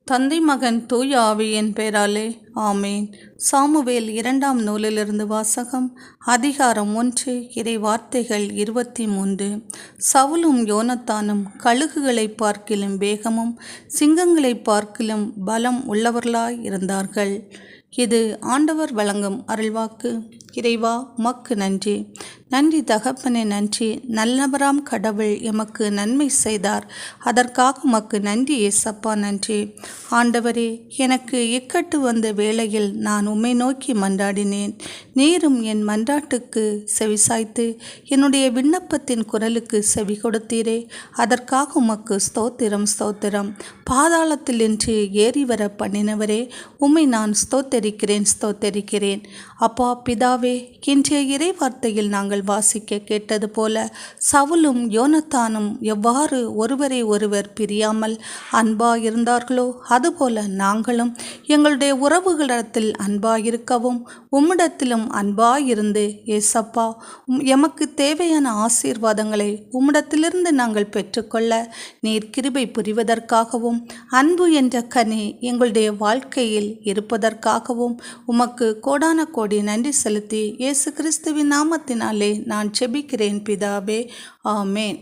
தந்தை மகன் தூய ஆவியின் பெயராலே ஆமேன். சாமுவேல் 2ஆம் நூலிலிருந்து வாசகம். அதிகாரம் 1. இறை வார்த்தைகள் 23. சவுலும் யோனத்தானும் கழுகுகளை பார்க்கிலும் வேகமும் சிங்கங்களை பார்க்கிலும் பலம் உள்ளவர்களாய் இருந்தார்கள். இது ஆண்டவர் வழங்கும் அருள்வாக்கு. இறைவா உமக்கு நன்றி. நன்றி தகப்பனே, நன்றி. நல்லவராம் கடவுள் எமக்கு நன்மை செய்தார், அதற்காக உமக்கு நன்றி ஏசப்பா, நன்றி. ஆண்டவரே, எனக்கு இக்கட்டு வந்த வேளையில் நான் உம்மை நோக்கி மன்றாடினேன். நீரும் என் மன்றாட்டுக்கு செவிசாய்த்து என்னுடைய விண்ணப்பத்தின் குரலுக்கு செவி கொடுத்தீரே, அதற்காக உமக்கு ஸ்தோத்திரம் ஸ்தோத்திரம். பாதாளத்தில் இன்று ஏறி வர பண்ணினவரே, உம்மை நான் ஸ்தோத்தரிக்கிறேன். அப்பா பிதாவே, இன்றைய இறை வார்த்தையில் நாங்கள் வாசிக்க கேட்டது போல சவுலும் யோனத்தானும் எவ்வாறு ஒருவரை ஒருவர் பிரியாமல் அன்பாயிருந்தார்களோ அதுபோல நாங்களும் எங்களுடைய உறவுகளிடத்தில் அன்பாயிருக்கவும் உம்மிடத்திலும் அன்பாயிருந்து ஏசப்பா எமக்கு தேவையான ஆசீர்வாதங்களை உம்மிடத்திலிருந்து நாங்கள் பெற்றுக்கொள்ள நீர் கிருபை புரிவதற்காகவும் அன்பு என்ற கனி எங்களுடைய வாழ்க்கையில் இருப்பதற்காகவும் உமக்கு கோடான கோடி நன்றி செலுத்தி இயேசு கிறிஸ்துவின் நாமத்தினாலே நான் செபிக்கிறேன் பிதாவே, ஆமேன்.